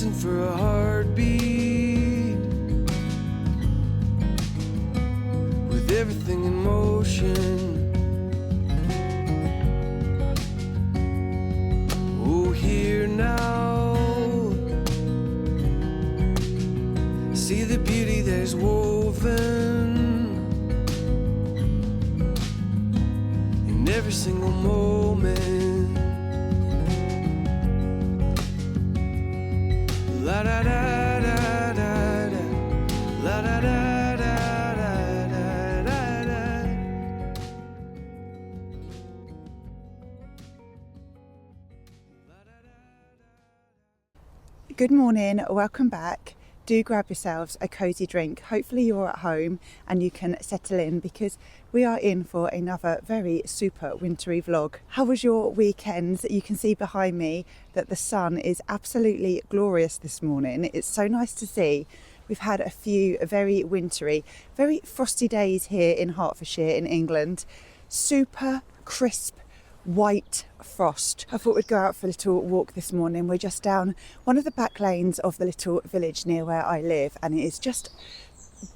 listen for a heartbeat, with everything in motion. Oh, here now, see the beauty that is woven in every single moment. La da da da da da, la da da da da da da. Good morning, welcome back. Do grab yourselves a cosy drink. Hopefully you're at home and you can settle in, because we are in for another very super wintry vlog. How was your weekend? You can see behind me that the sun is absolutely glorious this morning. It's so nice to see. We've had a few very wintry, very frosty days here in Hertfordshire in England. Super crisp white frost. I thought we'd go out for a little walk this morning. We're just down one of the back lanes of the little village near where I live, and it is just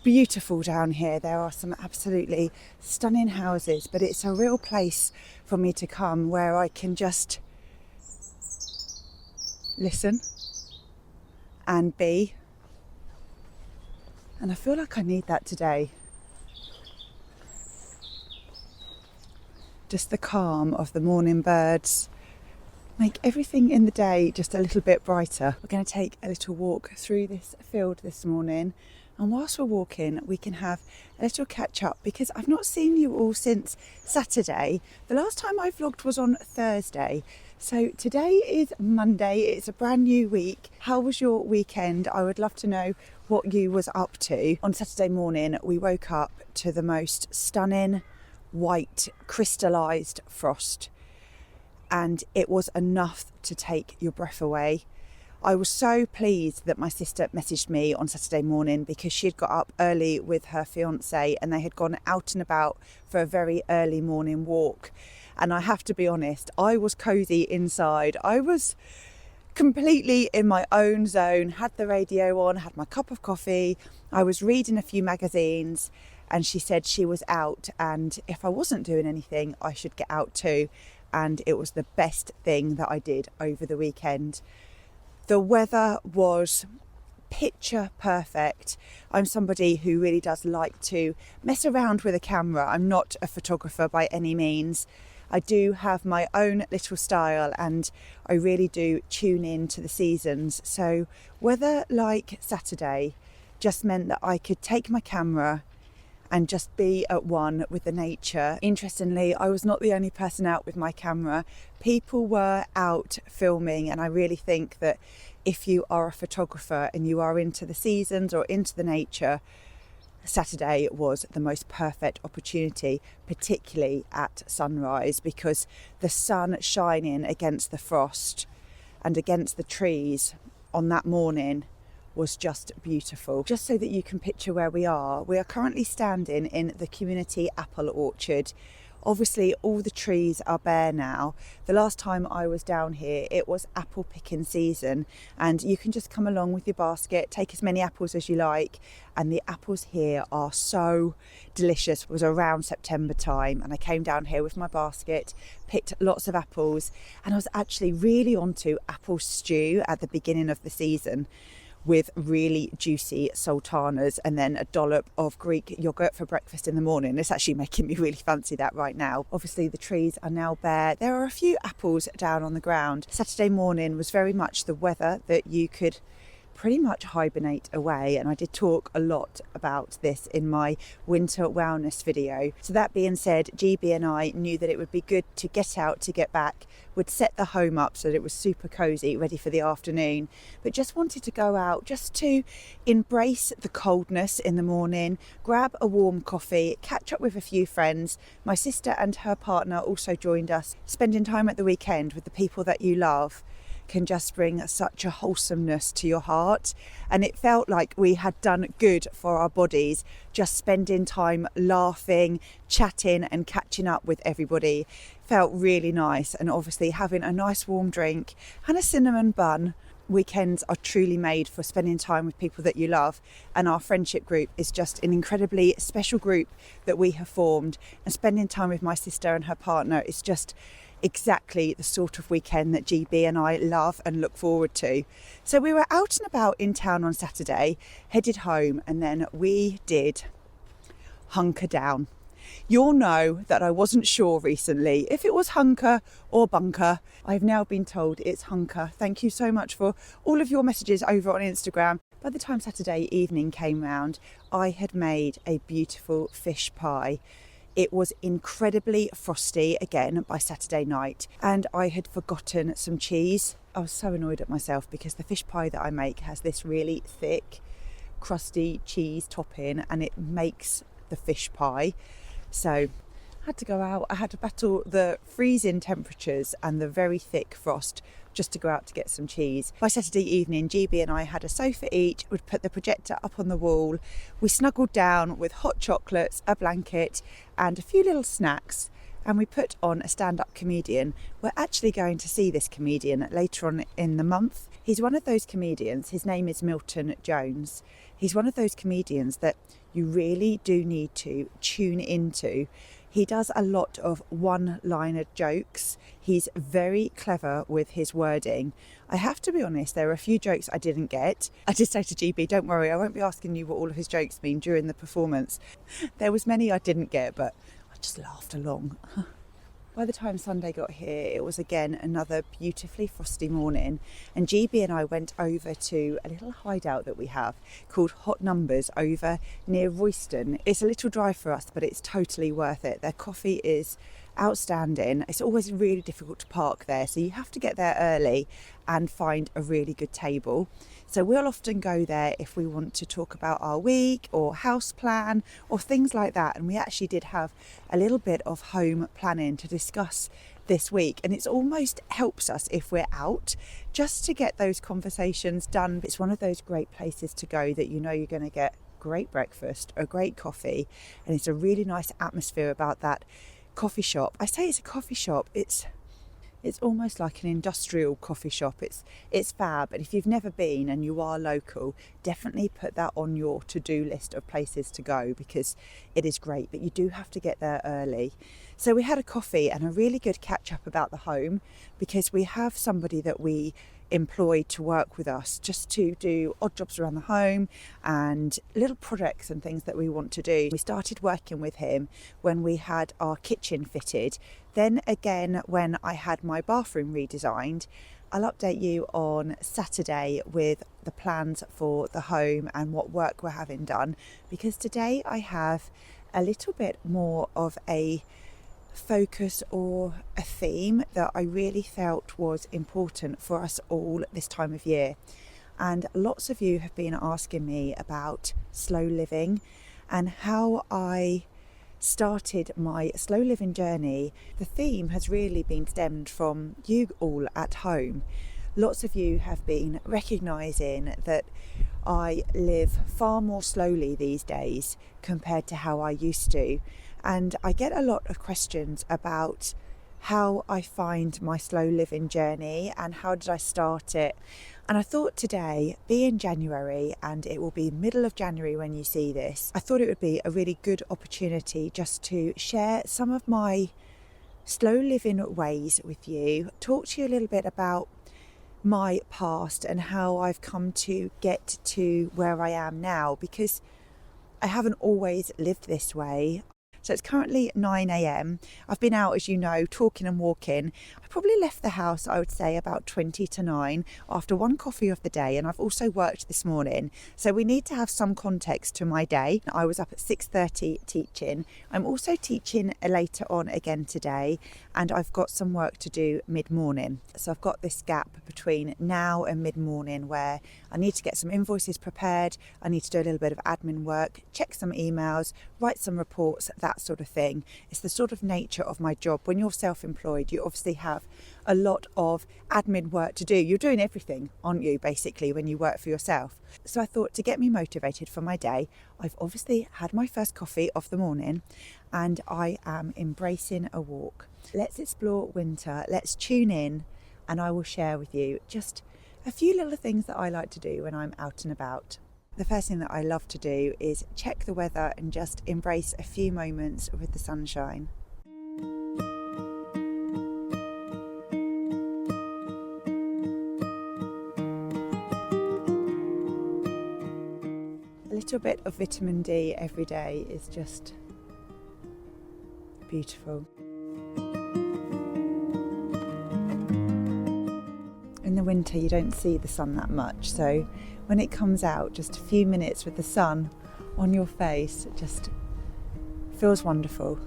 beautiful down here. There are some absolutely stunning houses, but it's a real place for me to come where I can just listen and be, and I feel like I need that today. Just the calm of the morning birds make everything in the day just a little bit brighter. We're going to take a little walk through this field this morning, and whilst we're walking we can have a little catch up, because I've not seen you all since Saturday. The last time I vlogged was on Thursday, so today is Monday. It's a brand new week. How was your weekend? I would love to know what you was up to. On Saturday morning we woke up to the most stunning white crystallized frost, and it was enough to take your breath away. I was so pleased that my sister messaged me on Saturday morning, because she had got up early with her fiance and they had gone out and about for a very early morning walk. And I have to be honest, I was cozy inside. I was completely in my own zone, had the radio on, had my cup of coffee, I was reading a few magazines, and she said she was out, and if I wasn't doing anything I should get out too, and it was the best thing that I did over the weekend. The weather was picture perfect. I'm somebody who really does like to mess around with a camera. I'm not a photographer by any means. I do have my own little style, and I really do tune in to the seasons. So weather like Saturday just meant that I could take my camera and just be at one with the nature. Interestingly, I was not the only person out with my camera. People were out filming, and I really think that if you are a photographer and you are into the seasons or into the nature, Saturday was the most perfect opportunity, particularly at sunrise, because the sun shining against the frost and against the trees on that morning was just beautiful. Just so that you can picture where we are currently standing in the community apple orchard. Obviously all the trees are bare now. The last time I was down here it was apple picking season, and you can just come along with your basket, take as many apples as you like, and the apples here are so delicious. It was around September time and I came down here with my basket, picked lots of apples, and I was actually really onto apple stew at the beginning of the season, with really juicy sultanas and then a dollop of Greek yogurt for breakfast in the morning. It's actually making me really fancy that right now. Obviously the trees are now bare. There are a few apples down on the ground. Saturday morning was very much the weather that you could pretty much hibernate away, and I did talk a lot about this in my winter wellness video. So that being said, GB and I knew that it would be good to get out, to get back. We'd set the home up so that it was super cozy, ready for the afternoon, but just wanted to go out just to embrace the coldness in the morning, grab a warm coffee, catch up with a few friends. My sister and her partner also joined us. Spending time at the weekend with the people that you love can just bring such a wholesomeness to your heart, and it felt like we had done good for our bodies just spending time laughing, chatting and catching up with everybody. Felt really nice, and obviously having a nice warm drink and a cinnamon bun weekends are truly made for spending time with people that you love, and our friendship group is just an incredibly special group that we have formed, and spending time with my sister and her partner is just exactly the sort of weekend that GB and I love and look forward to. So we were out and about in town on Saturday, headed home, and then we did hunker down. You'll know that I wasn't sure recently if it was hunker or bunker. I've now been told it's hunker. Thank you so much for all of your messages over on Instagram. By the time Saturday evening came round, I had made a beautiful fish pie. It was incredibly frosty again by Saturday night, and I had forgotten some cheese. I was so annoyed at myself because the fish pie that I make has this really thick, crusty cheese topping, and it makes the fish pie. So I had to go out, I had to battle the freezing temperatures and the very thick frost just to go out to get some cheese. By Saturday evening, GB and I had a sofa each, would put the projector up on the wall. We snuggled down with hot chocolates, a blanket and a few little snacks, and we put on a stand-up comedian. We're actually going to see this comedian later on in the month. He's one of those comedians, his name is Milton Jones. He's one of those comedians that you really do need to tune into. He does a lot of one-liner jokes. He's very clever with his wording. I have to be honest, there are a few jokes I didn't get. I did say to GB, don't worry, I won't be asking you what all of his jokes mean during the performance. There was many I didn't get, but I just laughed along. By the time Sunday got here, it was again another beautifully frosty morning, and GB and I went over to a little hideout that we have called Hot Numbers over near Royston. It's a little drive for us, but it's totally worth it. Their coffee is outstanding. It's always really difficult to park there, so you have to get there early and find a really good table. So we'll often go there if we want to talk about our week or house plan or things like that. And we actually did have a little bit of home planning to discuss this week, and it almost helps us if we're out just to get those conversations done. It's one of those great places to go that you know you're going to get great breakfast, a great coffee, and it's a really nice atmosphere about that coffee shop. I say it's a coffee shop, it's almost like an industrial coffee shop. It's fab, and if you've never been and you are local, definitely put that on your to-do list of places to go because it is great, but you do have to get there early. So we had a coffee and a really good catch up about the home, because we have somebody that we employed to work with us just to do odd jobs around the home and little projects and things that we want to do. We started working with him when we had our kitchen fitted, then again when I had my bathroom redesigned. I'll update you on Saturday with the plans for the home and what work we're having done, because today I have a little bit more of a focus or a theme that I really felt was important for us all this time of year. And lots of you have been asking me about slow living and how I started my slow living journey. The theme has really been stemmed from you all at home. Lots of you have been recognising that I live far more slowly these days compared to how I used to. And I get a lot of questions about how I find my slow living journey and how did I start it. And I thought today, being January, and it will be middle of January when you see this, I thought it would be a really good opportunity just to share some of my slow living ways with you, talk to you a little bit about my past and how I've come to get to where I am now, because I haven't always lived this way. So it's currently 9 a.m. I've been out, as you know, talking and walking. I probably left the house, I would say, about 20 to 9 after one coffee of the day, and I've also worked this morning. So we need to have some context to my day. I was up at 6:30 teaching. I'm also teaching later on again today, and I've got some work to do mid-morning. So I've got this gap between now and mid-morning where I need to get some invoices prepared, I need to do a little bit of admin work, check some emails, write some reports, that sort of thing. It's the sort of nature of my job. When you're self-employed, you obviously have a lot of admin work to do. You're doing everything, aren't you, basically, when you work for yourself. So I thought, to get me motivated for my day, I've obviously had my first coffee of the morning and I am embracing a walk. Let's explore winter, let's tune in, and I will share with you just A few little things that I like to do when I'm out and about. The first thing that I love to do is check the weather and just embrace a few moments with the sunshine. A little bit of vitamin D every day is just beautiful. In the winter you don't see the sun that much, so when it comes out, just a few minutes with the sun on your face, it just feels wonderful.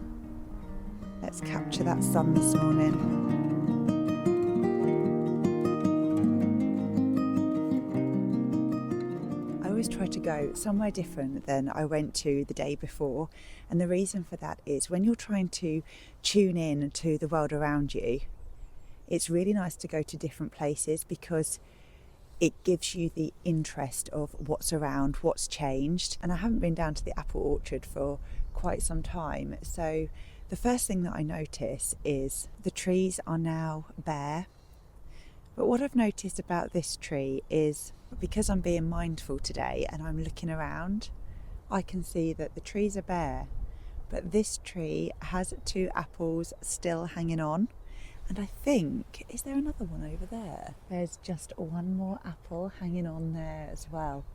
Let's capture that sun this morning. I always try to go somewhere different than I went to the day before, and the reason for that is when you're trying to tune in to the world around you, it's really nice to go to different places because it gives you the interest of what's around, what's changed. And I haven't been down to the apple orchard for quite some time. So the first thing that I notice is the trees are now bare. But what I've noticed about this tree is because I'm being mindful today and I'm looking around, I can see that the trees are bare, but this tree has 2 apples still hanging on. And I think, is there another one over there? There's just one more apple hanging on there as well.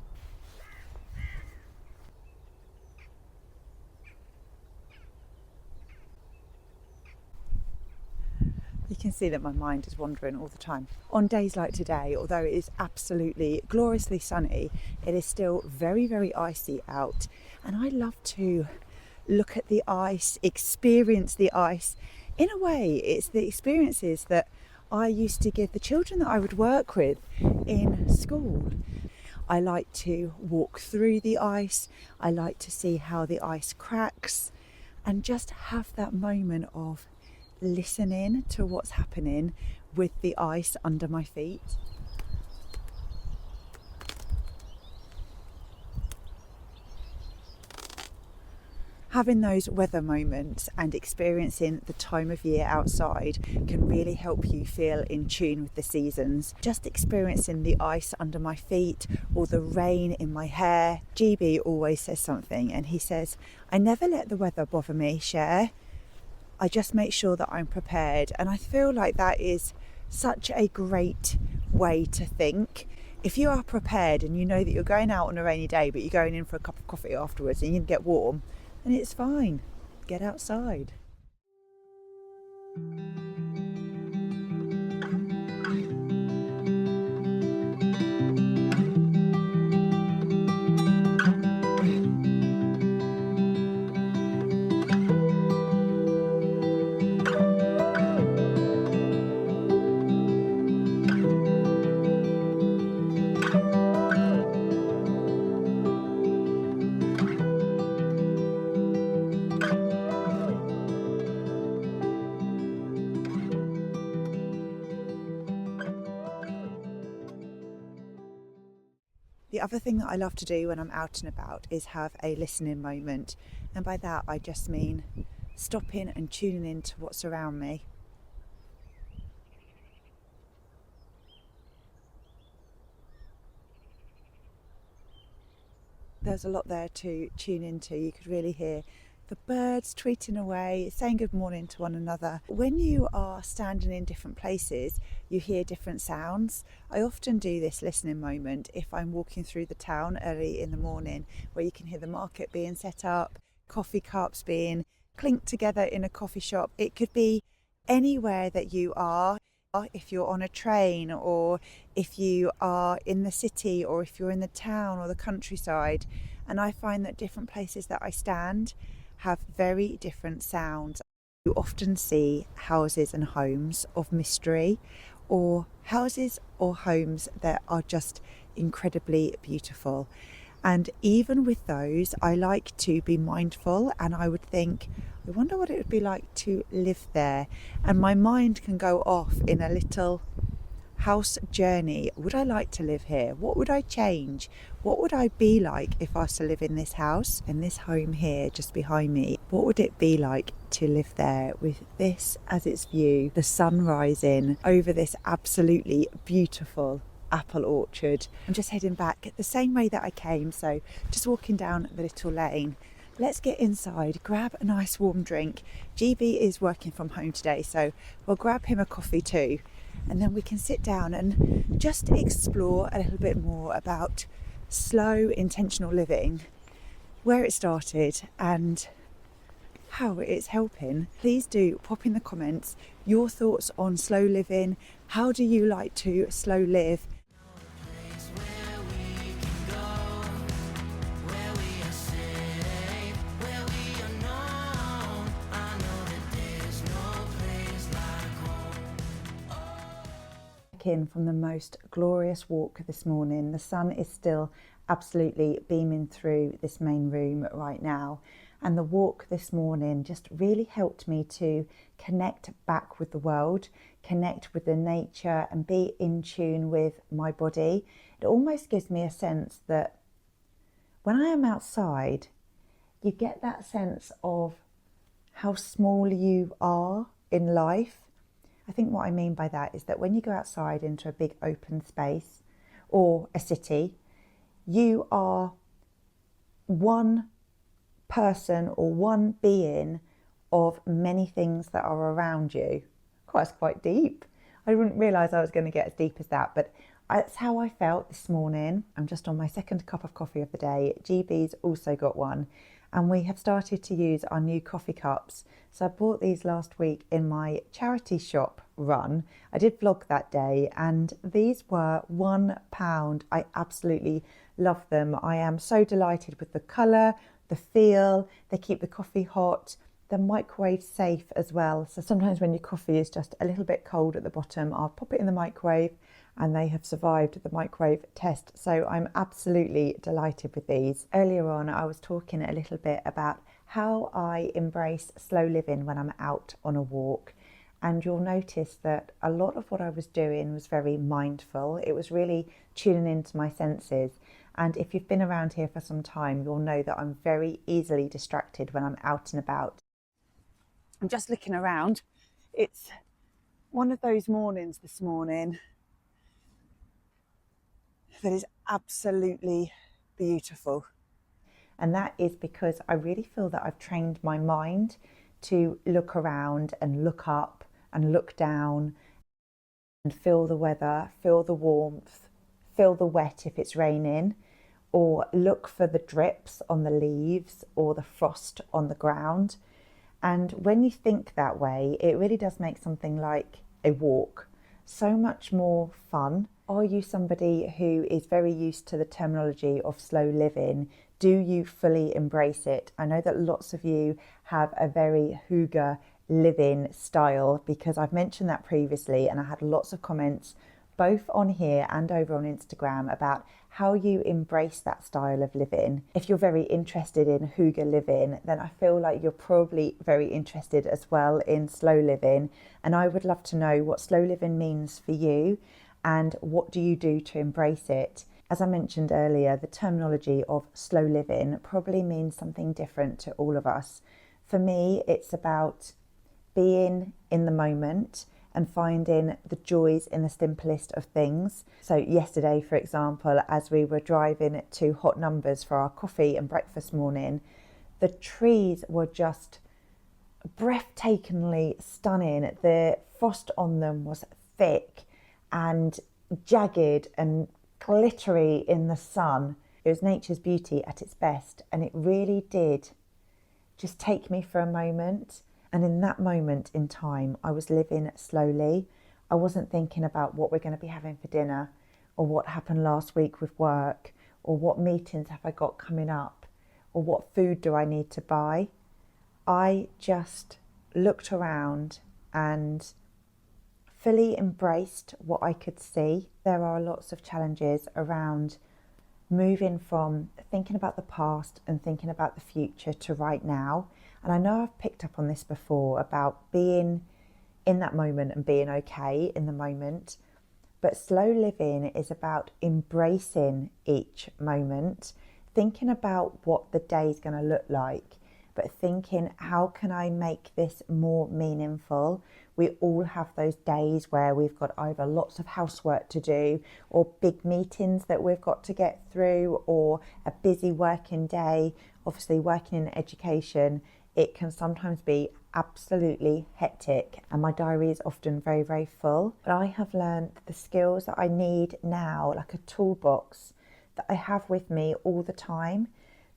You can see that my mind is wandering all the time. On days like today, although it is absolutely gloriously sunny, it is still very, very icy out. And I love to look at the ice, experience the ice. In a way, it's the experiences that I used to give the children that I would work with in school. I like to walk through the ice. I like to see how the ice cracks and just have that moment of listening to what's happening with the ice under my feet. Having those weather moments and experiencing the time of year outside can really help you feel in tune with the seasons. Just experiencing the ice under my feet or the rain in my hair. GB always says something, and he says, I never let the weather bother me, Cher. I just make sure that I'm prepared. And I feel like that is such a great way to think. If you are prepared and you know that you're going out on a rainy day, but you're going in for a cup of coffee afterwards and you can get warm, and it's fine. Get outside. The other thing that I love to do when I'm out and about is have a listening moment. And by that I just mean stopping and tuning in to what's around me. There's a lot there to tune into. You could really hear the birds tweeting away, saying good morning to one another. When you are standing in different places, you hear different sounds. I often do this listening moment if I'm walking through the town early in the morning, where you can hear the market being set up, coffee cups being clinked together in a coffee shop. It could be anywhere that you are. If you're on a train, or if you are in the city, or if you're in the town or the countryside. And I find that different places that I stand have very different sounds. You often see houses and homes of mystery, or houses or homes that are just incredibly beautiful. And even with those, I like to be mindful, and I would think, I wonder what it would be like to live there. And my mind can go off in a little house journey. Would I like to live here? What would I change? What would I be like if I was to live in this house, in this home here just behind me? What would it be like to live there with this as its view, the sun rising over this absolutely beautiful apple orchard. I'm just heading back the same way that I came, so just walking down the little lane. Let's get inside, grab a nice warm drink. GB is working from home today, so we'll grab him a coffee too, and then we can sit down and just explore a little bit more about slow, intentional living, where it started and how it's helping. Please do pop in the comments your thoughts on slow living. How do you like to slow live? In from the most glorious walk this morning. The sun is still absolutely beaming through this main room right now, and the walk this morning just really helped me to connect back with the world, connect with the nature and be in tune with my body. It almost gives me a sense that when I am outside, you get that sense of how small you are in life. I think what I mean by that is that when you go outside into a big open space or a city, you are one person or one being of many things that are around you. It's quite deep. I didn't realise I was going to get as deep as that, but that's how I felt this morning. I'm just on my second cup of coffee of the day. GB's also got one, and we have started to use our new coffee cups. So I bought these last week in my charity shop run. I did vlog that day, and these were £1. I absolutely love them. I am so delighted with the colour, the feel. They keep the coffee hot. They're microwave safe as well. So sometimes when your coffee is just a little bit cold at the bottom, I'll pop it in the microwave, and they have survived the microwave test. So I'm absolutely delighted with these. Earlier on, I was talking a little bit about how I embrace slow living when I'm out on a walk. And you'll notice that a lot of what I was doing was very mindful. It was really tuning into my senses. And if you've been around here for some time, you'll know that I'm very easily distracted when I'm out and about. I'm just looking around. It's one of those mornings this morning that is absolutely beautiful. And that is because I really feel that I've trained my mind to look around and look up and look down and feel the weather, feel the warmth, feel the wet if it's raining, or look for the drips on the leaves or the frost on the ground. And when you think that way, it really does make something like a walk so much more fun. Are you somebody who is very used to the terminology of slow living? Do you fully embrace it? I know that lots of you have a very hygge living style, because I've mentioned that previously, and I had lots of comments both on here and over on Instagram about how you embrace that style of living. If you're very interested in hygge living, then I feel like you're probably very interested as well in slow living, and I would love to know what slow living means for you and what do you do to embrace it. As I mentioned earlier, the terminology of slow living probably means something different to all of us. For me, it's about being in the moment and finding the joys in the simplest of things. So yesterday, for example, as we were driving to Hot Numbers for our coffee and breakfast morning, the trees were just breathtakingly stunning. The frost on them was thick and jagged and glittery in the sun. It was nature's beauty at its best, and it really did just take me for a moment. And in that moment in time, I was living slowly. I wasn't thinking about what we're going to be having for dinner, or what happened last week with work, or what meetings have I got coming up, or what food do I need to buy. I just looked around and fully embraced what I could see. There are lots of challenges around moving from thinking about the past and thinking about the future to right now. And I know I've picked up on this before about being in that moment and being okay in the moment. But slow living is about embracing each moment, thinking about what the day is going to look like, but thinking, how can I make this more meaningful? We all have those days where we've got either lots of housework to do, or big meetings that we've got to get through, or a busy working day. Obviously, working in education, it can sometimes be absolutely hectic, and my diary is often very, very full. But I have learned the skills that I need now, like a toolbox that I have with me all the time,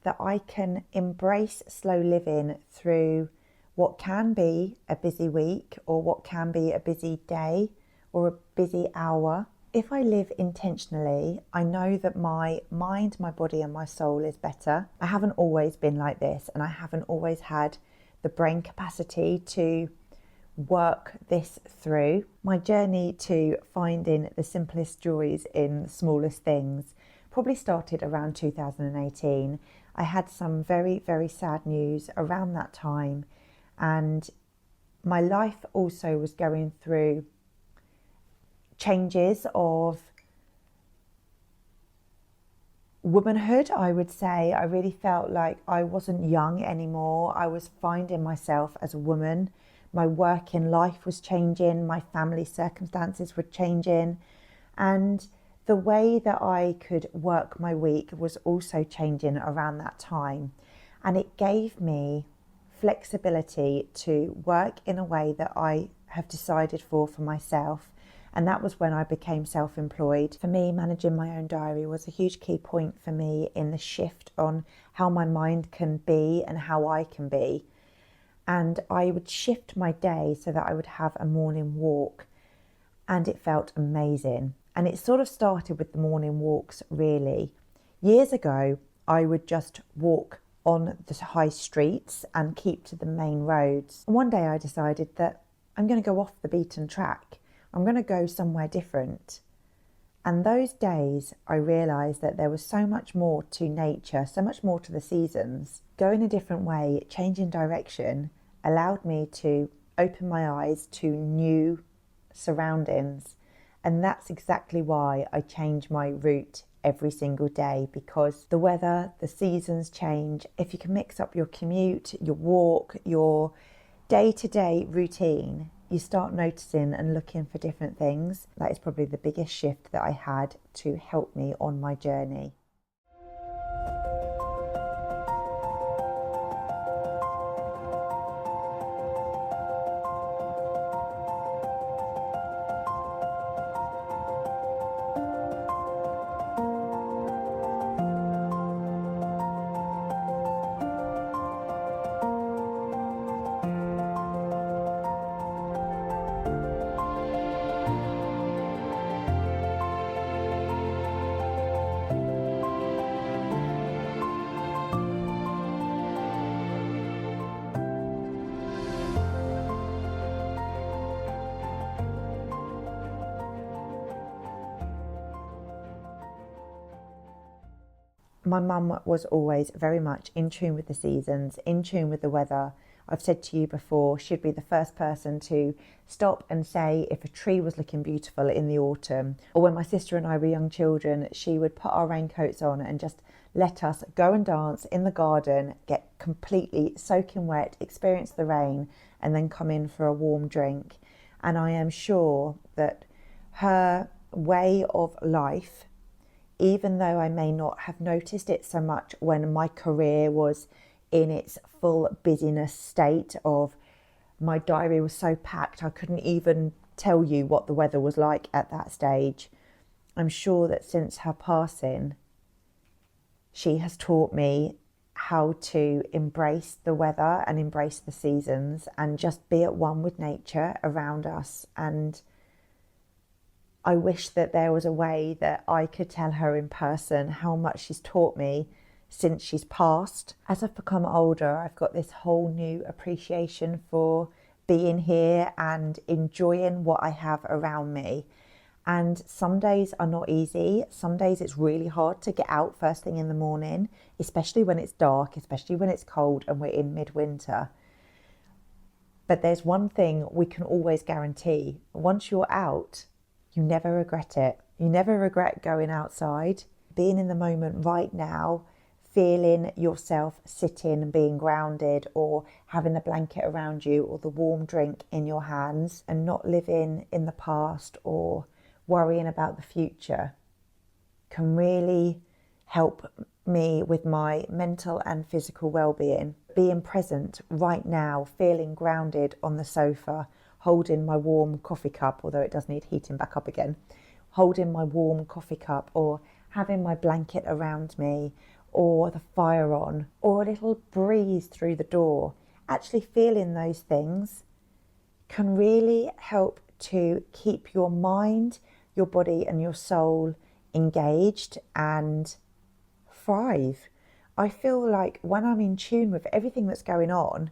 that I can embrace slow living through what can be a busy week, or what can be a busy day, or a busy hour. If I live intentionally, I know that my mind, my body and my soul is better. I haven't always been like this, and I haven't always had the brain capacity to work this through. My journey to finding the simplest joys in the smallest things probably started around 2018. I had some very, very sad news around that time, and my life also was going through changes of womanhood, I would say. I really felt like I wasn't young anymore. I was finding myself as a woman. My work in life was changing, my family circumstances were changing, and the way that I could work my week was also changing around that time. And it gave me flexibility to work in a way that I have decided for myself. And that was when I became self-employed. For me, managing my own diary was a huge key point for me in the shift on how my mind can be and how I can be. And I would shift my day so that I would have a morning walk, and it felt amazing. And it sort of started with the morning walks, really. Years ago, I would just walk on the high streets and keep to the main roads. And one day I decided that I'm going to go off the beaten track. I'm going to go somewhere different. And those days I realised that there was so much more to nature, so much more to the seasons. Going a different way, changing direction, allowed me to open my eyes to new surroundings. And that's exactly why I change my route every single day, because the weather, the seasons change. If you can mix up your commute, your walk, your day-to-day routine, you start noticing and looking for different things. That is probably the biggest shift that I had to help me on my journey. My mum was always very much in tune with the seasons, in tune with the weather. I've said to you before, she'd be the first person to stop and say if a tree was looking beautiful in the autumn. Or when my sister and I were young children, she would put our raincoats on and just let us go and dance in the garden, get completely soaking wet, experience the rain, and then come in for a warm drink. And I am sure that her way of life, even though I may not have noticed it so much when my career was in its full busyness state of my diary was so packed I couldn't even tell you what the weather was like at that stage, I'm sure that since her passing, she has taught me how to embrace the weather and embrace the seasons and just be at one with nature around us. And I wish that there was a way that I could tell her in person how much she's taught me since she's passed. As I've become older, I've got this whole new appreciation for being here and enjoying what I have around me. And some days are not easy. Some days it's really hard to get out first thing in the morning, especially when it's dark, especially when it's cold and we're in midwinter. But there's one thing we can always guarantee. Once you're out, you never regret it. You never regret going outside, being in the moment right now, feeling yourself sitting and being grounded, or having the blanket around you or the warm drink in your hands, and not living in the past or worrying about the future, can really help me with my mental and physical well-being. Being present right now, feeling grounded on the sofa, holding my warm coffee cup, although it does need heating back up again, holding my warm coffee cup, or having my blanket around me, or the fire on, or a little breeze through the door, actually feeling those things can really help to keep your mind, your body and your soul engaged and thrive. I feel like when I'm in tune with everything that's going on,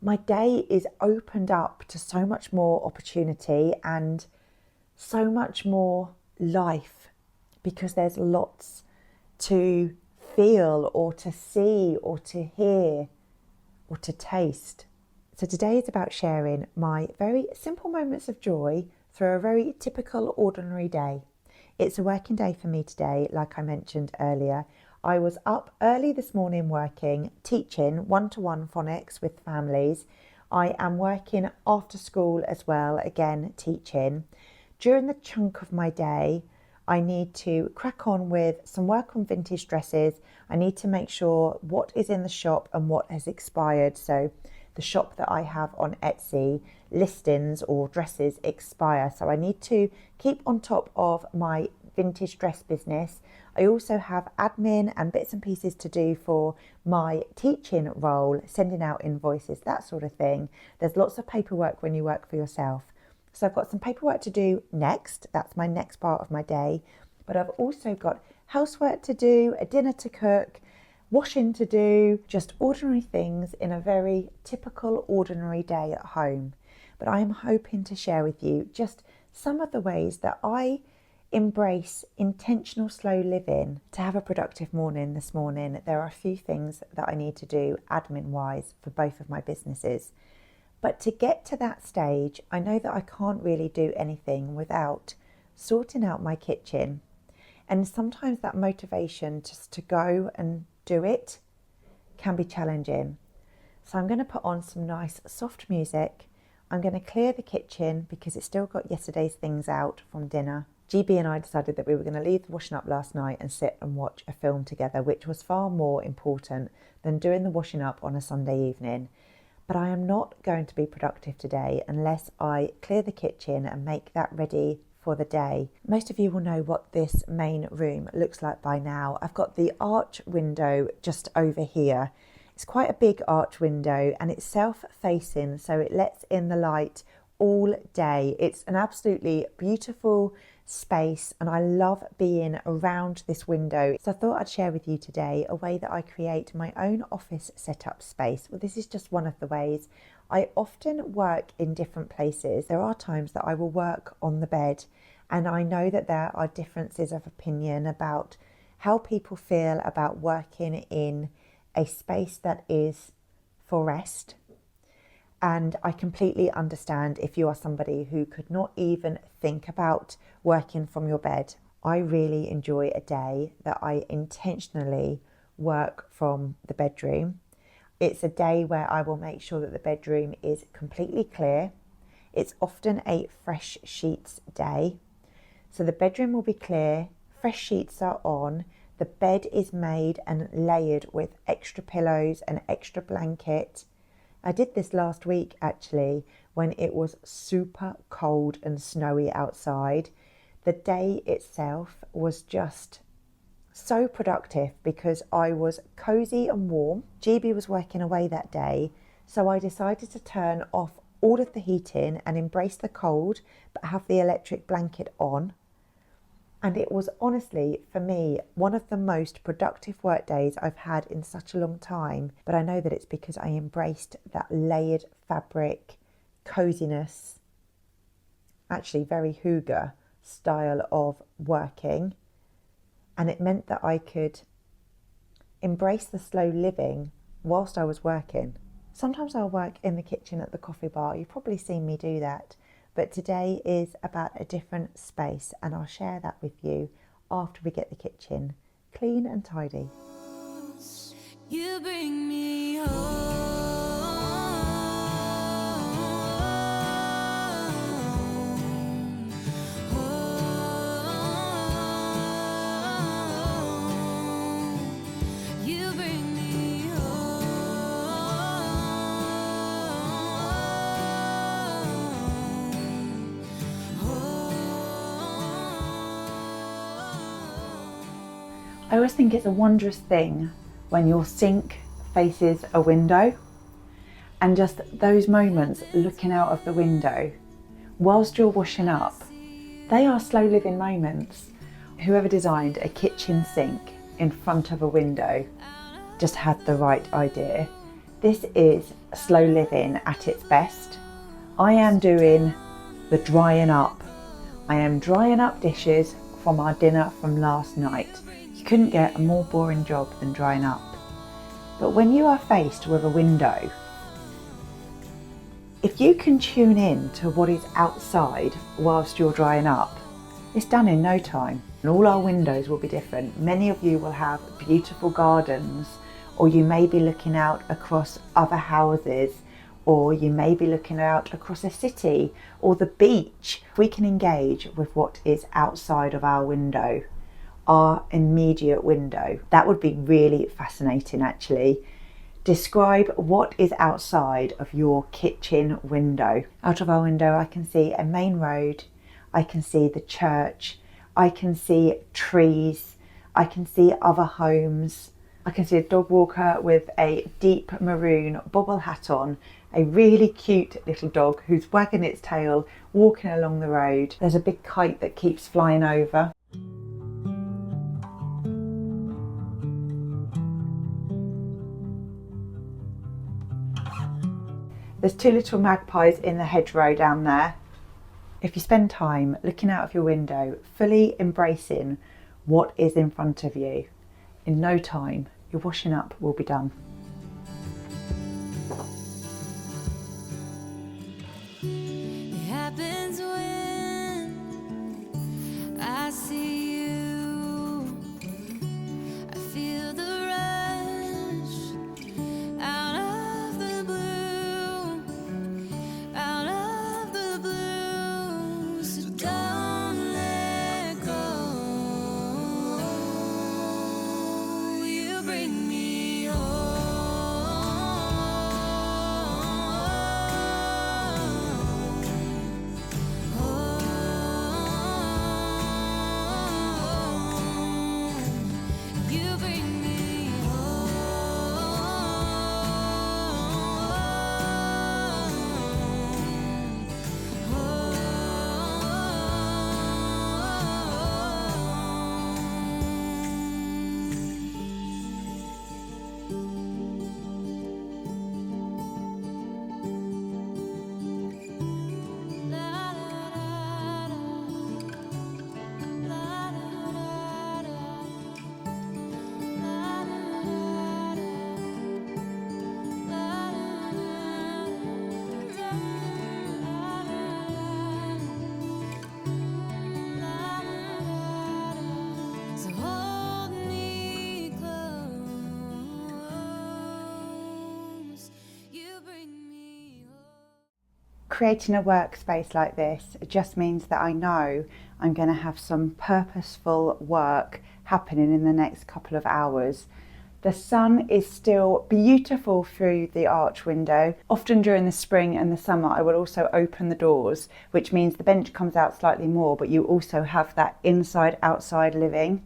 my day is opened up to so much more opportunity and so much more life, because there's lots to feel or to see or to hear or to taste. So today is about sharing my very simple moments of joy through a very typical ordinary day. It's a working day for me today, like I mentioned earlier. I was up early this morning working, teaching one-to-one phonics with families. I am working after school as well, again teaching. During the chunk of my day, I need to crack on with some work on vintage dresses. I need to make sure what is in the shop and what has expired. So the shop that I have on Etsy, listings or dresses expire. So I need to keep on top of my vintage dress business. I also have admin and bits and pieces to do for my teaching role, sending out invoices, that sort of thing. There's lots of paperwork when you work for yourself. So I've got some paperwork to do next. That's my next part of my day. But I've also got housework to do, a dinner to cook, washing to do, just ordinary things in a very typical ordinary day at home. But I am hoping to share with you just some of the ways that I embrace intentional slow living to have a productive morning this morning. There are a few things that I need to do admin wise for both of my businesses. But to get to that stage, I know that I can't really do anything without sorting out my kitchen. And sometimes that motivation just to go and do it can be challenging. So I'm going to put on some nice soft music. I'm going to clear the kitchen because it's still got yesterday's things out from dinner. GB and I decided that we were going to leave the washing up last night and sit and watch a film together, which was far more important than doing the washing up on a Sunday evening. But I am not going to be productive today unless I clear the kitchen and make that ready for the day. Most of you will know what this main room looks like by now. I've got the arch window just over here. It's quite a big arch window and it's self-facing, so it lets in the light all day. It's an absolutely beautiful space and I love being around this window. So I thought I'd share with you today a way that I create my own office setup space. Well, this is just one of the ways. I often work in different places. There are times that I will work on the bed, and I know that there are differences of opinion about how people feel about working in a space that is for rest. And I completely understand if you are somebody who could not even think about working from your bed. I really enjoy a day that I intentionally work from the bedroom. It's a day where I will make sure that the bedroom is completely clear. It's often a fresh sheets day. So the bedroom will be clear, fresh sheets are on, the bed is made and layered with extra pillows and extra blanket. I did this last week actually when it was super cold and snowy outside. The day itself was just so productive because I was cozy and warm. GB was working away that day, so I decided to turn off all of the heating and embrace the cold, but have the electric blanket on. And it was honestly, for me, one of the most productive work days I've had in such a long time. But I know that it's because I embraced that layered fabric, coziness, actually very hygge style of working. And it meant that I could embrace the slow living whilst I was working. Sometimes I'll work in the kitchen at the coffee bar. You've probably seen me do that. But today is about a different space, and I'll share that with you after we get the kitchen clean and tidy. You bring me home. You bring me I always think it's a wondrous thing when your sink faces a window, and just those moments looking out of the window whilst you're washing up, they are slow living moments. Whoever designed a kitchen sink in front of a window just had the right idea. This is slow living at its best. I am doing the drying up. I am drying up dishes from our dinner from last night. You couldn't get a more boring job than drying up. But when you are faced with a window, if you can tune in to what is outside whilst you're drying up, it's done in no time. And all our windows will be different. Many of you will have beautiful gardens, or you may be looking out across other houses, or you may be looking out across a city or the beach. We can engage with what is outside of our window, our immediate window. That would be really fascinating, actually. Describe what is outside of your kitchen window. Out of our window, I can see a main road, I can see the church, I can see trees, I can see other homes, I can see a dog walker with a deep maroon bobble hat on, a really cute little dog who's wagging its tail, walking along the road. There's a big kite that keeps flying over. There's two little magpies in the hedgerow down there. If you spend time looking out of your window, fully embracing what is in front of you, in no time, your washing up will be done. It happens when I see you. I feel the rush out of the blue, out of the blue. So don't let go. You bring me home. You bring me So hold me close. You bring me home. Creating a workspace like this just means that I know I'm going to have some purposeful work happening in the next couple of hours. The sun is still beautiful through the arch window. Often during the spring and the summer I will also open the doors, which means the bench comes out slightly more, but you also have that inside-outside living.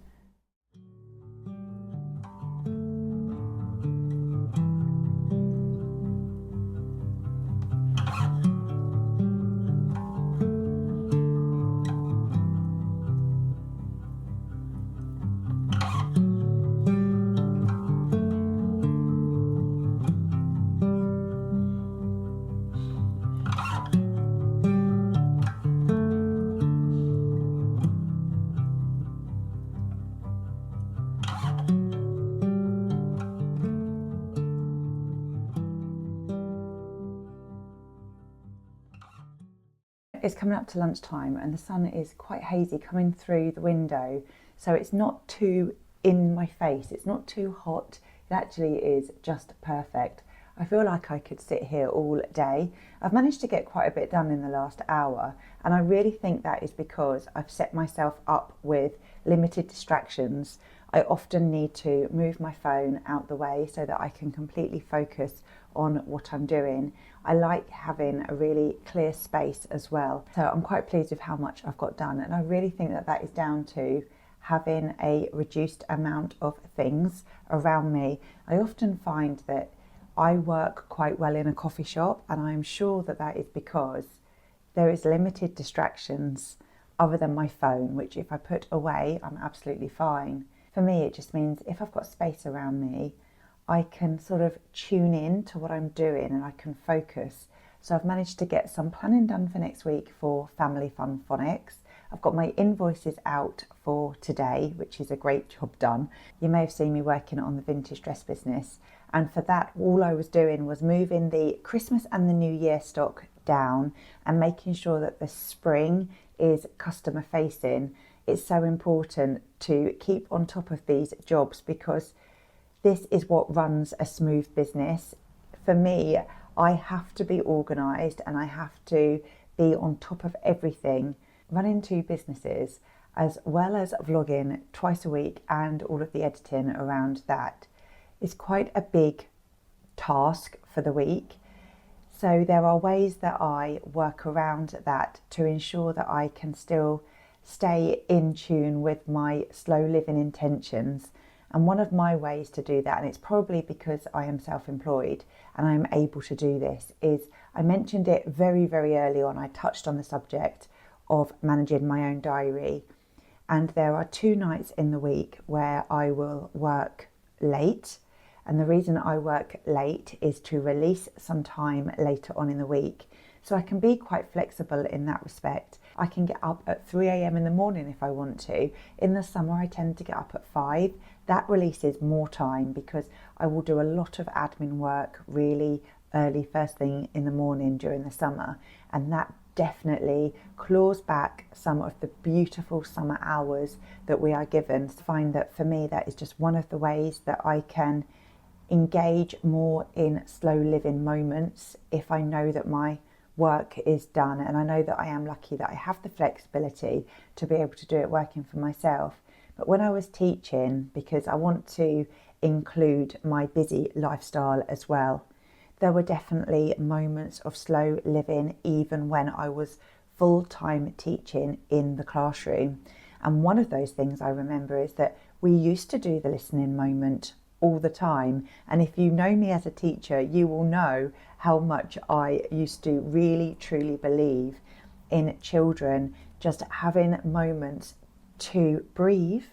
It's coming up to lunchtime and the sun is quite hazy coming through the window, so it's not too in my face. It's not too hot. It actually is just perfect. I feel like I could sit here all day. I've managed to get quite a bit done in the last hour, and I really think that is because I've set myself up with limited distractions. I often need to move my phone out the way so that I can completely focus on what I'm doing. I like having a really clear space as well. So I'm quite pleased with how much I've got done, and I really think that that is down to having a reduced amount of things around me. I often find that I work quite well in a coffee shop, and I'm sure that that is because there is limited distractions other than my phone, which if I put away, I'm absolutely fine. For me, it just means if I've got space around me, I can sort of tune in to what I'm doing and I can focus. So I've managed to get some planning done for next week for Family Fun Phonics. I've got my invoices out for today, which is a great job done. You may have seen me working on the vintage dress business. And for that, all I was doing was moving the Christmas and the New Year stock down and making sure that the spring is customer facing. It's so important to keep on top of these jobs because this is what runs a smooth business. For me, I have to be organised and I have to be on top of everything. Running two businesses, as well as vlogging twice a week and all of the editing around that, is quite a big task for the week. So there are ways that I work around that to ensure that I can still stay in tune with my slow living intentions. And one of my ways to do that, and it's probably because I am self-employed and I'm able to do this, is I mentioned it very, very early on. I touched on the subject of managing my own diary. And there are 2 nights in the week where I will work late. And the reason I work late is to release some time later on in the week. So I can be quite flexible in that respect. I can get up at 3 a.m. in the morning if I want to. In the summer, I tend to get up at 5. That releases more time because I will do a lot of admin work really early, first thing in the morning during the summer. And that definitely claws back some of the beautiful summer hours that we are given. I find that for me, that is just one of the ways that I can engage more in slow living moments if I know that my work is done, and I know that I am lucky that I have the flexibility to be able to do it working for myself. But when I was teaching, because I want to include my busy lifestyle as well, there were definitely moments of slow living even when I was full-time teaching in the classroom. And one of those things I remember is that we used to do the listening moment all the time. And if you know me as a teacher, you will know how much I used to really, truly believe in children just having moments to breathe.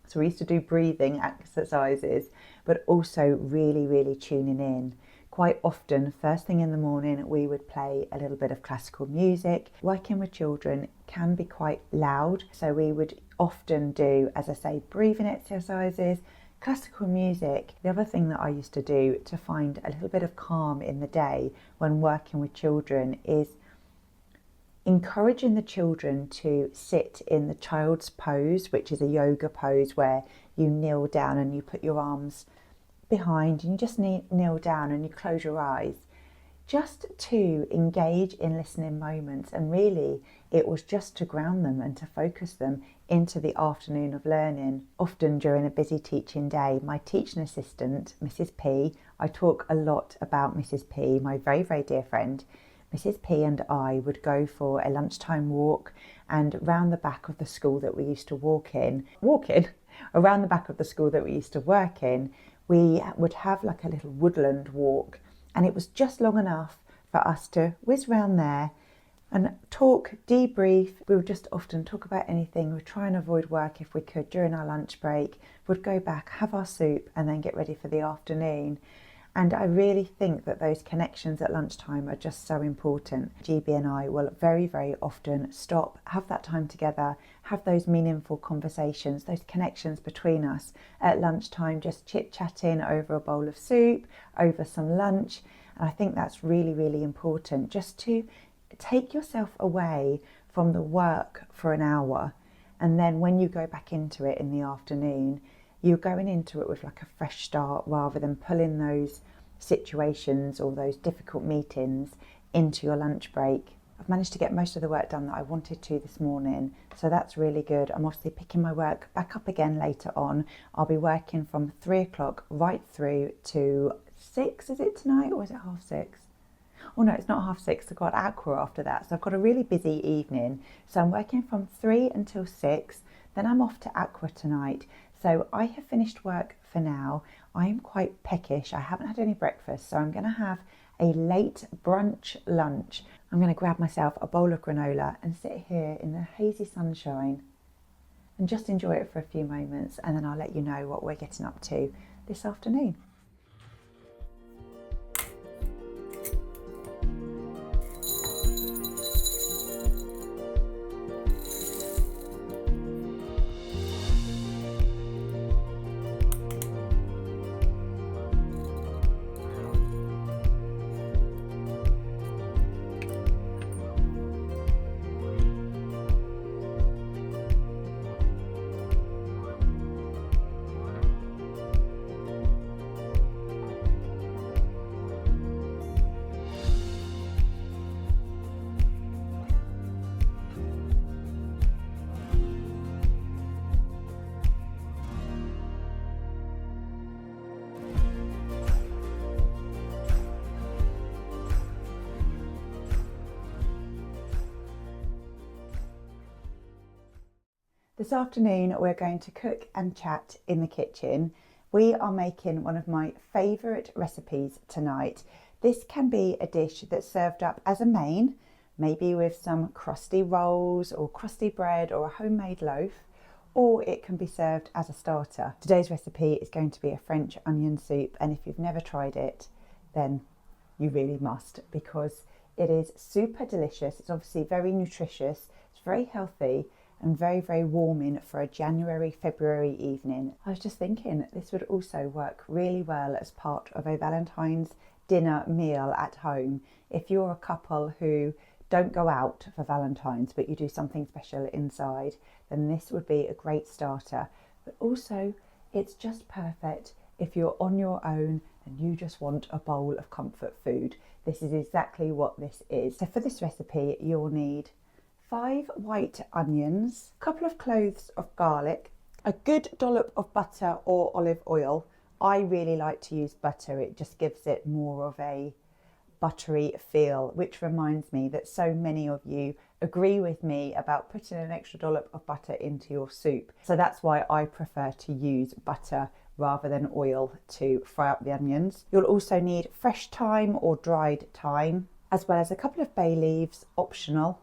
So we used to do breathing exercises, but also really, really tuning in. Quite often, first thing in the morning, we would play a little bit of classical music. Working with children can be quite loud. So we would often do, as I say, breathing exercises, classical music. The other thing that I used to do to find a little bit of calm in the day when working with children is encouraging the children to sit in the child's pose, which is a yoga pose where you kneel down and you put your arms behind and you just kneel down and you close your eyes, just to engage in listening moments. And really it was just to ground them and to focus them into the afternoon of learning. Often during a busy teaching day, my teaching assistant, Mrs. P, I talk a lot about Mrs. P, my very, very dear friend. Mrs. P and I would go for a lunchtime walk, and round the back of the school that we used to around the back of the school that we used to work in, we would have like a little woodland walk, and it was just long enough for us to whiz round there and talk, debrief. We would just often talk about anything. We'd try and avoid work if we could during our lunch break. We'd go back, have our soup, and then get ready for the afternoon. And I really think that those connections at lunchtime are just so important. GB and I will very, very often stop, have that time together, have those meaningful conversations, those connections between us at lunchtime, just chit-chatting over a bowl of soup, over some lunch. And I think that's really, really important, just to take yourself away from the work for an hour. And then when you go back into it in the afternoon, You're going into it with like a fresh start rather than pulling those situations or those difficult meetings into your lunch break. I've managed to get most of the work done that I wanted to this morning, so that's really good. I'm obviously picking my work back up again later on. I'll be working from 3 o'clock right through to 6, is it tonight, or is it 6:30? Oh no, it's not 6:30, I've got aqua after that, so I've got a really busy evening. So I'm working from 3 until 6, then I'm off to aqua tonight. So I have finished work for now. I am quite peckish, I haven't had any breakfast, so I'm going to have a late brunch lunch. I'm going to grab myself a bowl of granola and sit here in the hazy sunshine and just enjoy it for a few moments, and then I'll let you know what we're getting up to this afternoon. This afternoon we're going to cook and chat in the kitchen. We are making one of my favourite recipes tonight. This can be a dish that's served up as a main, maybe with some crusty rolls or crusty bread or a homemade loaf, or it can be served as a starter. Today's recipe is going to be a French onion soup, and if you've never tried it, then you really must, because it is super delicious. It's obviously very nutritious, it's very healthy, and very, very warming for a January, February evening. I was just thinking this would also work really well as part of a Valentine's dinner meal at home. If you're a couple who don't go out for Valentine's, but you do something special inside, then this would be a great starter. But also, it's just perfect if you're on your own and you just want a bowl of comfort food. This is exactly what this is. So for this recipe, you'll need 5 white onions, a couple of cloves of garlic, a good dollop of butter or olive oil. I really like to use butter, it just gives it more of a buttery feel, which reminds me that so many of you agree with me about putting an extra dollop of butter into your soup. So that's why I prefer to use butter rather than oil to fry up the onions. You'll also need fresh thyme or dried thyme, as well as a couple of bay leaves, optional.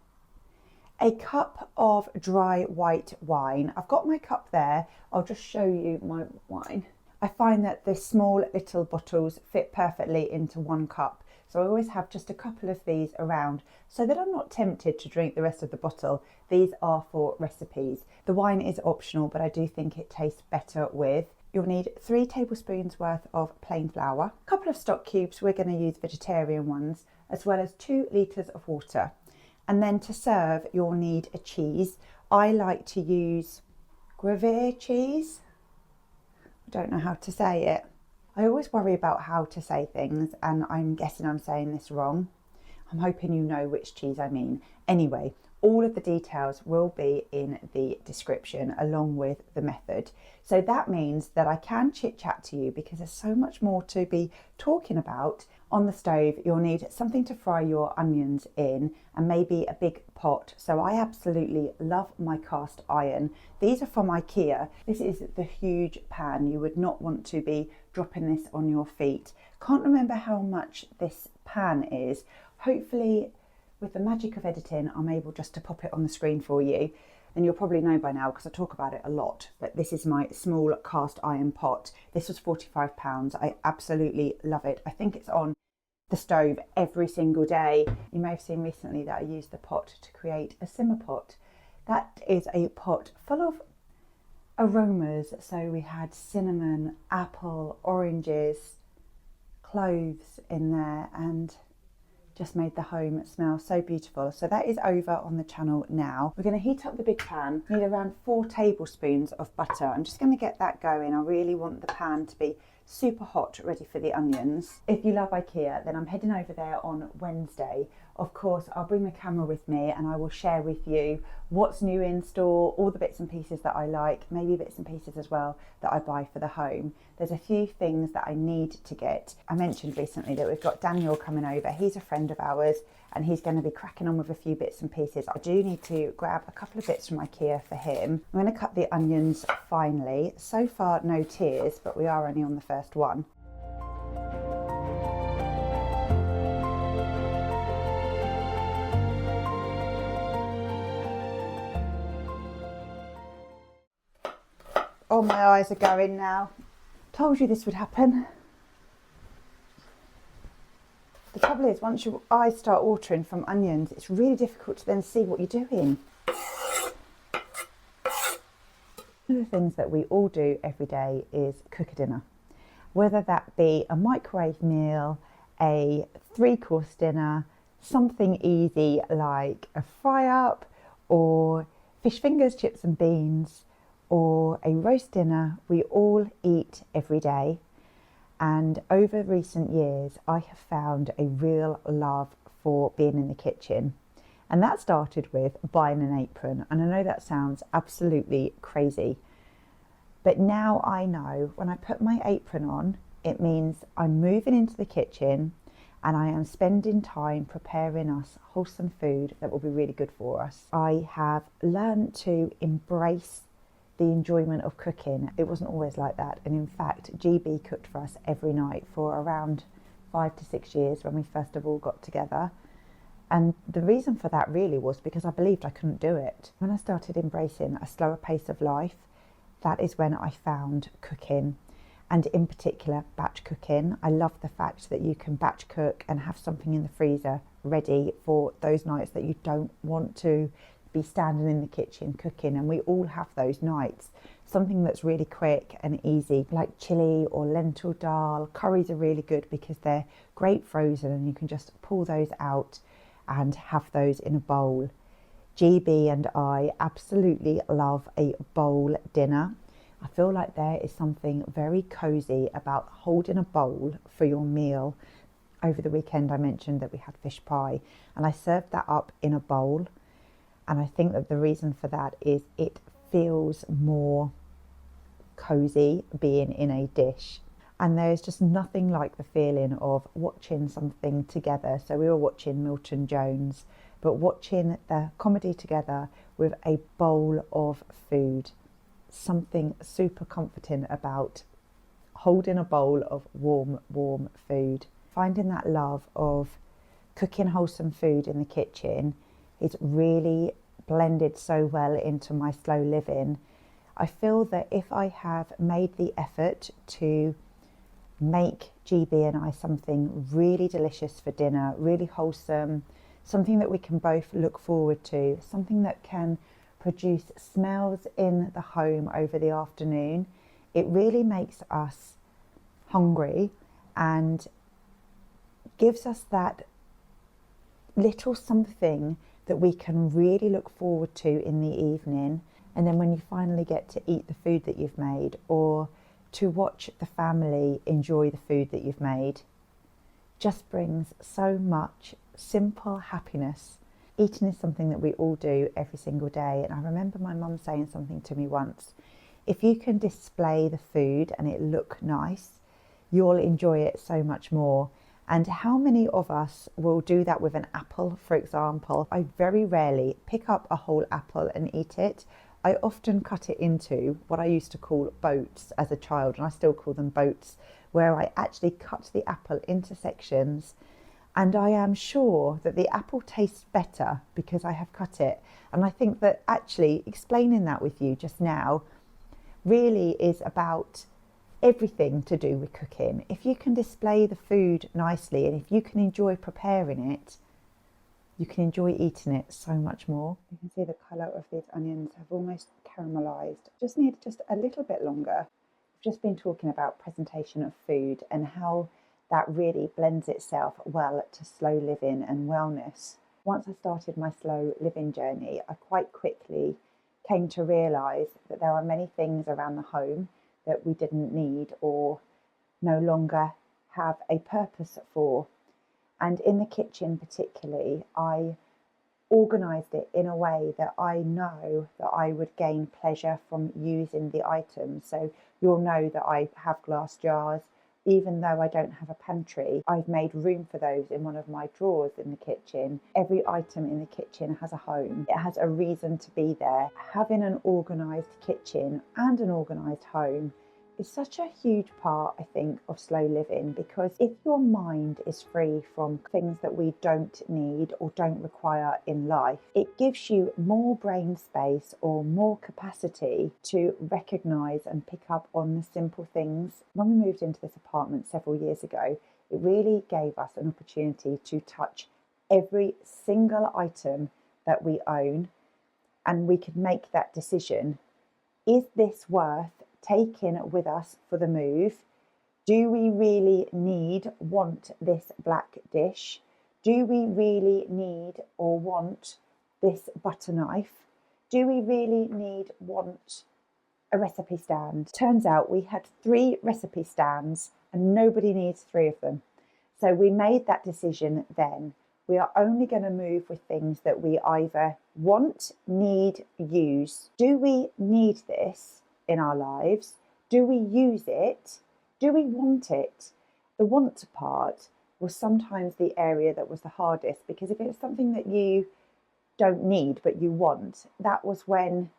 A cup of dry white wine. I've got my cup there. I'll just show you my wine. I find that the small little bottles fit perfectly into 1 cup. So I always have just a couple of these around so that I'm not tempted to drink the rest of the bottle. These are for recipes. The wine is optional, but I do think it tastes better with. You'll need 3 tablespoons worth of plain flour, a couple of stock cubes, we're going to use vegetarian ones, as well as 2 litres of water. And then to serve, you'll need a cheese. I like to use Gruyère cheese. I don't know how to say it. I always worry about how to say things, and I'm guessing I'm saying this wrong. I'm hoping you know which cheese I mean. Anyway, all of the details will be in the description along with the method. So that means that I can chit chat to you because there's so much more to be talking about. On the stove, you'll need something to fry your onions in and maybe a big pot. So I absolutely love my cast iron. These are from IKEA. This is the huge pan. You would not want to be dropping this on your feet. Can't remember how much this pan is. Hopefully, with the magic of editing, I'm able just to pop it on the screen for you. And you'll probably know by now because I talk about it a lot, but this is my small cast iron pot. This was £45. I absolutely love it. I think it's on the stove every single day. You may have seen recently that I used the pot to create a simmer pot. That is a pot full of aromas. So we had cinnamon, apple, oranges, cloves in there, and just made the home smell so beautiful. So that is over on the channel now. We're going to heat up the big pan. Need around 4 tablespoons of butter. I'm just going to get that going. I really want the pan to be super hot, ready for the onions. If you love IKEA, then I'm heading over there on Wednesday. Of course, I'll bring the camera with me and I will share with you what's new in store, all the bits and pieces that I like, maybe bits and pieces as well that I buy for the home. There's a few things that I need to get. I mentioned recently that we've got Daniel coming over. He's a friend of ours and he's going to be cracking on with a few bits and pieces. I do need to grab a couple of bits from IKEA for him. I'm going to cut the onions finely. So far, no tears, but we are only on the first one. Oh, my eyes are going now. Told you this would happen. The trouble is, once your eyes start watering from onions, it's really difficult to then see what you're doing. One of the things that we all do every day is cook a dinner. Whether that be a microwave meal, a 3-course dinner, something easy like a fry up, or fish fingers, chips and beans, or a roast dinner, we all eat every day. And over recent years, I have found a real love for being in the kitchen. And that started with buying an apron. And I know that sounds absolutely crazy. But now I know when I put my apron on, it means I'm moving into the kitchen and I am spending time preparing us wholesome food that will be really good for us. I have learned to embrace the enjoyment of cooking. It wasn't always like that, and in fact GB cooked for us every night for around 5 to 6 years when we first of all got together, and the reason for that really was because I believed I couldn't do it. When I started embracing a slower pace of life, that is when I found cooking, and in particular batch cooking. I love the fact that you can batch cook and have something in the freezer ready for those nights that you don't want to be standing in the kitchen cooking, and we all have those nights. Something that's really quick and easy like chili or lentil dal. Curries are really good because they're great frozen and you can just pull those out and have those in a bowl. GB and I absolutely love a bowl dinner. I feel like there is something very cozy about holding a bowl for your meal. Over the weekend I mentioned that we had fish pie and I served that up in a bowl. And I think that the reason for that is it feels more cozy being in a dish. And there's just nothing like the feeling of watching something together. So we were watching Milton Jones, but watching the comedy together with a bowl of food. Something super comforting about holding a bowl of warm food. Finding that love of cooking wholesome food in the kitchen, it's really blended so well into my slow living. I feel that if I have made the effort to make GB and I something really delicious for dinner, really wholesome, something that we can both look forward to, something that can produce smells in the home over the afternoon, it really makes us hungry and gives us that little something that we can really look forward to in the evening. And then when you finally get to eat the food that you've made, or to watch the family enjoy the food that you've made, just brings so much simple happiness. Eating is something that we all do every single day. And I remember my mum saying something to me once: if you can display the food and it look nice, you'll enjoy it so much more. And how many of us will do that with an apple, for example? I very rarely pick up a whole apple and eat it. I often cut it into what I used to call boats as a child, and I still call them boats, where I actually cut the apple into sections. And I am sure that the apple tastes better because I have cut it. And I think that actually explaining that with you just now really is about everything to do with cooking. If you can display the food nicely and if you can enjoy preparing it, you can enjoy eating it so much more. You can see the colour of these onions have almost caramelized. Just need just a little bit longer. We've just been talking about presentation of food and how that really blends itself well to slow living and wellness. Once I started my slow living journey, I quite quickly came to realise that there are many things around the home that we didn't need or no longer have a purpose for. And in the kitchen particularly, I organised it in a way that I know that I would gain pleasure from using the items. So you'll know that I have glass jars. Even though I don't have a pantry, I've made room for those in one of my drawers in the kitchen. Every item in the kitchen has a home. It has a reason to be there. Having an organised kitchen and an organised home is such a huge part, I think, of slow living, because if your mind is free from things that we don't need or don't require in life, it gives you more brain space or more capacity to recognise and pick up on the simple things. When we moved into this apartment several years ago, it really gave us an opportunity to touch every single item that we own, and we could make that decision. Is this worth taking with us for the move? Do we really want this black dish? Do we really need or want this butter knife? Do we really want a recipe stand? Turns out we had 3 recipe stands and nobody needs 3 of them. So we made that decision then. We are only going to move with things that we either want, need, use. Do we need this in our lives? Do we use it? Do we want it? The want part was sometimes the area that was the hardest, because if it's something that you don't need but you want, that was when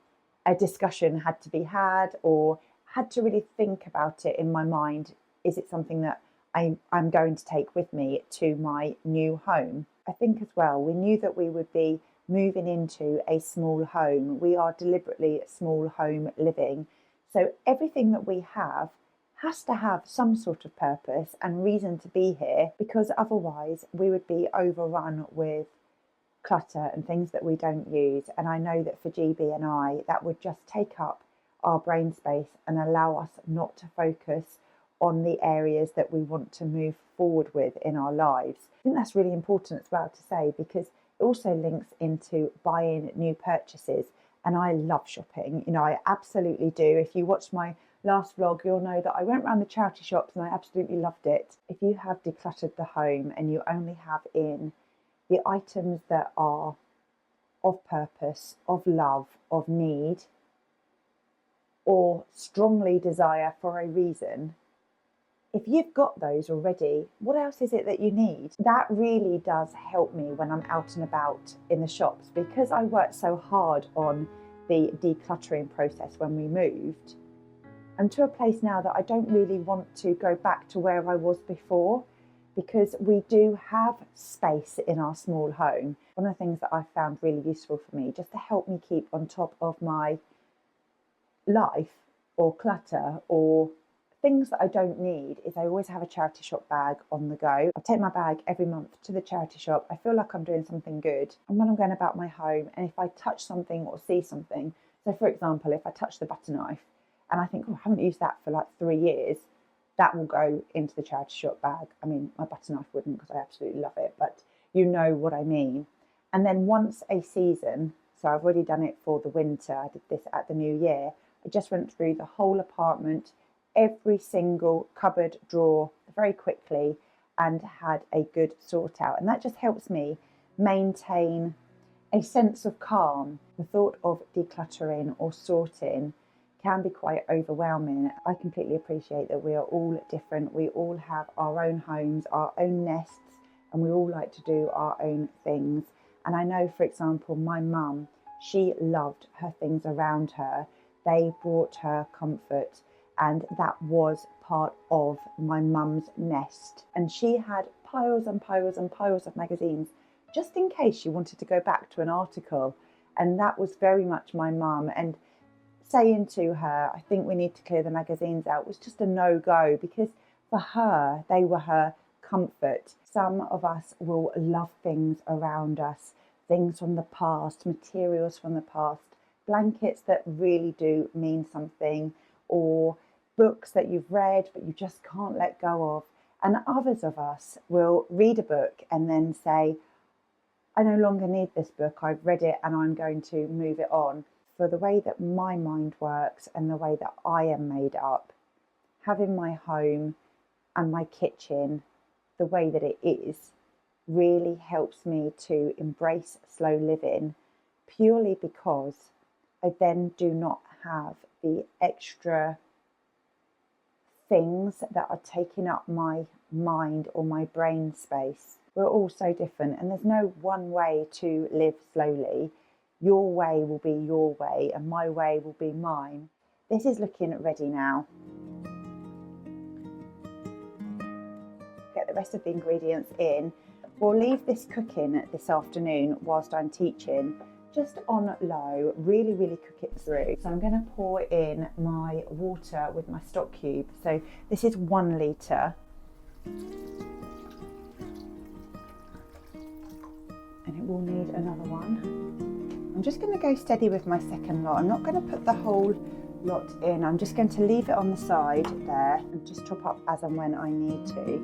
a discussion had to be had, or had to really think about it in my mind. Is it something that I'm going to take with me to my new home? I think as well, we knew that we would be moving into a small home. We are deliberately small home living. So everything that we have has to have some sort of purpose and reason to be here, because otherwise we would be overrun with clutter and things that we don't use. And I know that for GB and I, that would just take up our brain space and allow us not to focus on the areas that we want to move forward with in our lives. I think that's really important as well to say, because it also links into buying new purchases. And I love shopping, I absolutely do. If you watched my last vlog, you'll know that I went around the charity shops and I absolutely loved it. If you have decluttered the home and you only have in the items that are of purpose, of love, of need, or strongly desire for a reason, if you've got those already, what else is it that you need? That really does help me when I'm out and about in the shops, because I worked so hard on the decluttering process when we moved. I'm to a place now that I don't really want to go back to where I was before, because we do have space in our small home. One of the things that I found really useful for me, just to help me keep on top of my life or clutter or things that I don't need, is I always have a charity shop bag on the go. I take my bag every month to the charity shop. I feel like I'm doing something good. And when I'm going about my home, and if I touch something or see something, so for example, if I touch the butter knife and I think, oh, I haven't used that for like 3 years, that will go into the charity shop bag. I mean, my butter knife wouldn't, because I absolutely love it, but you know what I mean. And then once a season, so I've already done it for the winter, I did this at the new year, I just went through the whole apartment, every single cupboard drawer very quickly, and had a good sort out. And that just helps me maintain a sense of calm. The thought of decluttering or sorting can be quite overwhelming. I completely appreciate that we are all different. We all have our own homes, our own nests, and we all like to do our own things. And I know, for example, my mum, she loved her things around her. They brought her comfort, and that was part of my mum's nest. And she had piles and piles and piles of magazines, just in case she wanted to go back to an article. And that was very much my mum. And saying to her, I think we need to clear the magazines out, was just a no-go, because for her, they were her comfort. Some of us will love things around us, things from the past, materials from the past, blankets that really do mean something, or books that you've read but you just can't let go of. And others of us will read a book and then say, I no longer need this book, I've read it and I'm going to move it on. For the way that my mind works and the way that I am made up, having my home and my kitchen the way that it is really helps me to embrace slow living, purely because I then do not have the extra things that are taking up my mind or my brain space. We're all so different, and there's no one way to live slowly. Your way will be your way and my way will be mine. This is looking ready now. Get the rest of the ingredients in. We'll leave this cooking this afternoon whilst I'm teaching, just on low, really cook it through. So I'm going to pour in my water with my stock cube. So this is 1 litre. And it will need another one. I'm just going to go steady with my second lot. I'm not going to put the whole lot in. I'm just going to leave it on the side there and just top up as and when I need to.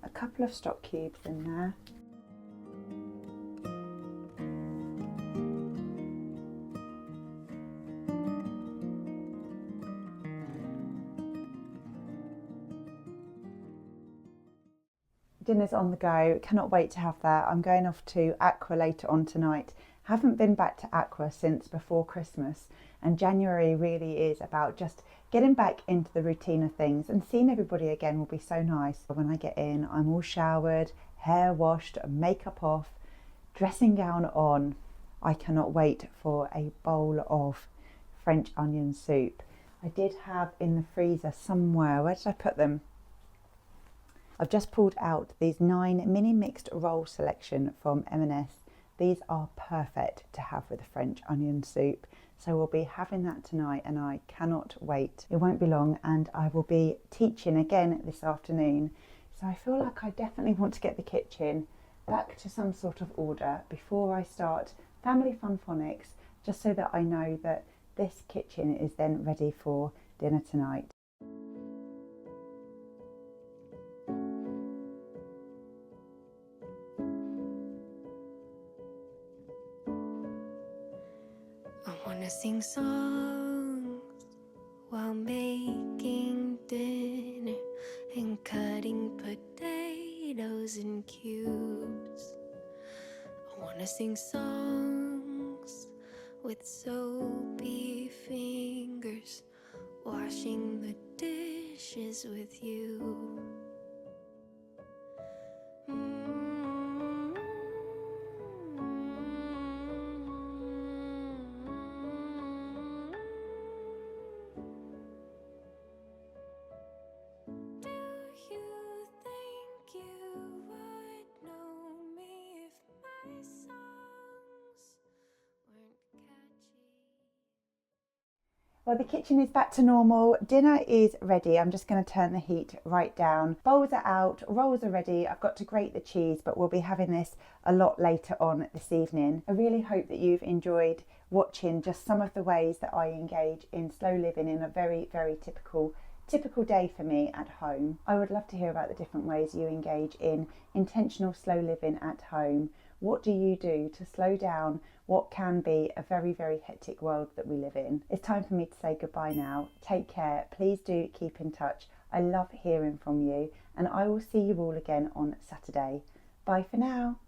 A couple of stock cubes in there. Dinner's on the go, cannot wait to have that. I'm going off to Aqua later on tonight. Haven't been back to Aqua since before Christmas, and January really is about just getting back into the routine of things, and seeing everybody again will be so nice. When I get in, I'm all showered, hair washed, makeup off, dressing gown on. I cannot wait for a bowl of French onion soup. I did have in the freezer somewhere, where did I put them? I've just pulled out these 9 mini mixed roll selection from M&S. These are perfect to have with a French onion soup. So we'll be having that tonight and I cannot wait. It won't be long and I will be teaching again this afternoon. So I feel like I definitely want to get the kitchen back to some sort of order before I start Family Fun Phonics, just so that I know that this kitchen is then ready for dinner tonight. I sing songs while making dinner and cutting potatoes in cubes. I wanna sing songs with soapy fingers, washing the dishes with you. Well, the kitchen is back to normal. Dinner is ready. I'm just going to turn the heat right down. Bowls are out, rolls are ready. I've got to grate the cheese, but we'll be having this a lot later on this evening. I really hope that you've enjoyed watching just some of the ways that I engage in slow living in a very typical day for me at home. I would love to hear about the different ways you engage in intentional slow living at home. What do you do to slow down what can be a very hectic world that we live in? It's time for me to say goodbye now. Take care. Please do keep in touch. I love hearing from you, and I will see you all again on Saturday. Bye for now.